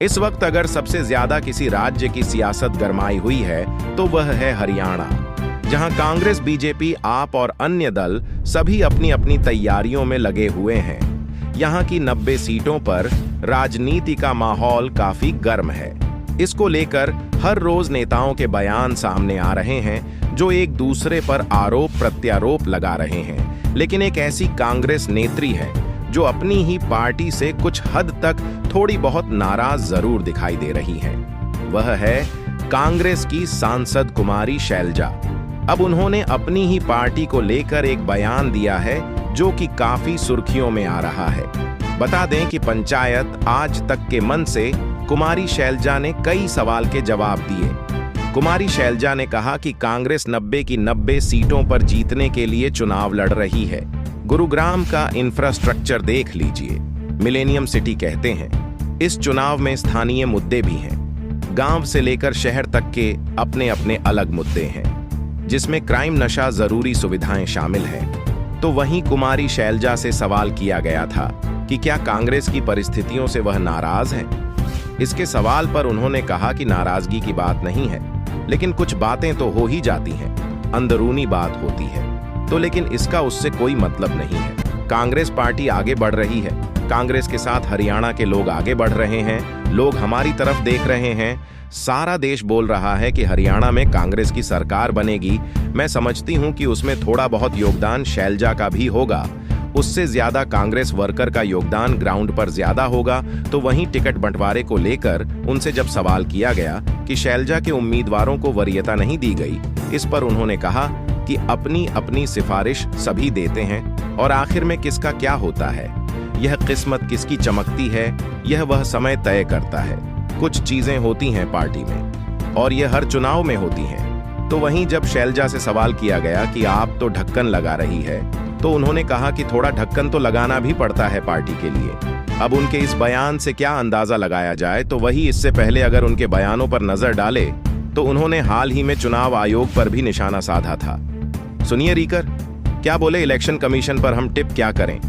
इस वक्त अगर सबसे ज्यादा किसी राज्य की सियासत गरमाई हुई है तो वह है हरियाणा, जहां कांग्रेस, बीजेपी, आप और अन्य दल सभी अपनी अपनी तैयारियों में लगे हुए हैं। यहां की 90 सीटों पर राजनीति का माहौल काफी गर्म है। इसको लेकर हर रोज नेताओं के बयान सामने आ रहे हैं जो एक दूसरे पर आरोप प्रत्यारोप लगा रहे हैं। लेकिन एक ऐसी कांग्रेस नेत्री है जो अपनी ही पार्टी से कुछ हद तक थोड़ी बहुत नाराज जरूर दिखाई दे रही है। वह है कांग्रेस की सांसद कुमारी शैलजा। अब उन्होंने अपनी ही पार्टी को लेकर एक बयान दिया है जो कि काफी सुर्खियों में आ रहा है। बता दें कि पंचायत आज तक के मन से कुमारी शैलजा ने कई सवाल के जवाब दिए। कुमारी शैलजा ने कहा कि कांग्रेस 90 की 90 सीटों पर जीतने के लिए चुनाव लड़ रही है। गुरुग्राम का इंफ्रास्ट्रक्चर देख लीजिए, मिलेनियम सिटी कहते हैं। इस चुनाव में स्थानीय मुद्दे भी हैं। गांव से लेकर शहर तक के अपने अपने अलग मुद्दे हैं, जिसमें क्राइम, नशा, जरूरी सुविधाएं शामिल हैं। तो वहीं कुमारी शैलजा से सवाल किया गया था कि क्या कांग्रेस की परिस्थितियों से वह नाराज हैं। इसके सवाल पर उन्होंने कहा कि नाराजगी की बात नहीं है, लेकिन कुछ बातें तो हो ही जाती हैं, अंदरूनी बात होती है तो, लेकिन इसका उससे कोई मतलब नहीं है। कांग्रेस पार्टी आगे बढ़ रही है, कांग्रेस के साथ हरियाणा के लोग आगे बढ़ रहे हैं, लोग हमारी तरफ देख रहे हैं। सारा देश बोल रहा है कि हरियाणा में कांग्रेस की सरकार बनेगी। मैं समझती हूं कि उसमें थोड़ा बहुत योगदान शैलजा का भी होगा, उससे ज्यादा कांग्रेस वर्कर का योगदान ग्राउंड पर ज्यादा होगा। तो वहीं टिकट बंटवारे को लेकर उनसे जब सवाल किया गया कि शैलजा के उम्मीदवारों को वरीयता नहीं दी गई, इस पर उन्होंने कहा कि अपनी अपनी सिफारिश सभी देते हैं और आखिर में किसका क्या होता है, यह किस्मत किसकी चमकती है, यह वह समय तय करता है। कुछ चीजें होती हैं पार्टी में और यह हर चुनाव में होती हैं। तो वहीं जब शैलजा से सवाल किया गया कि आप तो ढक्कन लगा रही है, तो उन्होंने कहा कि थोड़ा ढक्कन तो लगाना भी पड़ता है पार्टी के लिए। अब उनके इस बयान से क्या अंदाजा लगाया जाए, तो वही इससे पहले अगर उनके बयानों पर नजर डाले तो उन्होंने हाल ही में चुनाव आयोग पर भी निशाना साधा था। सुनिए रीकर क्या बोले, इलेक्शन कमीशन पर हम टिप क्या करें,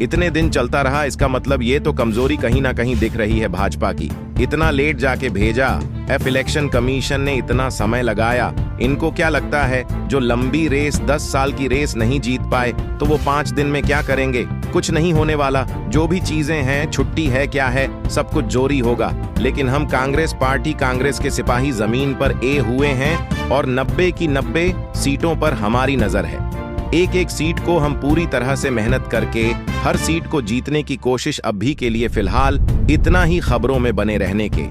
इतने दिन चलता रहा, इसका मतलब ये तो कमजोरी कहीं ना कहीं दिख रही है भाजपा की। इतना लेट जाके भेजा, इलेक्शन कमीशन ने इतना समय लगाया। इनको क्या लगता है जो लंबी रेस 10 साल की रेस नहीं जीत पाए तो वो 5 दिन में क्या करेंगे? कुछ नहीं होने वाला। जो भी चीजें हैं, छुट्टी है क्या है, सब कुछ जोरी होगा। लेकिन हम कांग्रेस पार्टी, कांग्रेस के सिपाही जमीन पर ए हुए हैं और 90 की 90 सीटों पर हमारी नजर है। एक एक सीट को हम पूरी तरह से मेहनत करके हर सीट को जीतने की कोशिश अब भी के लिए फिलहाल इतना ही खबरों में बने रहने के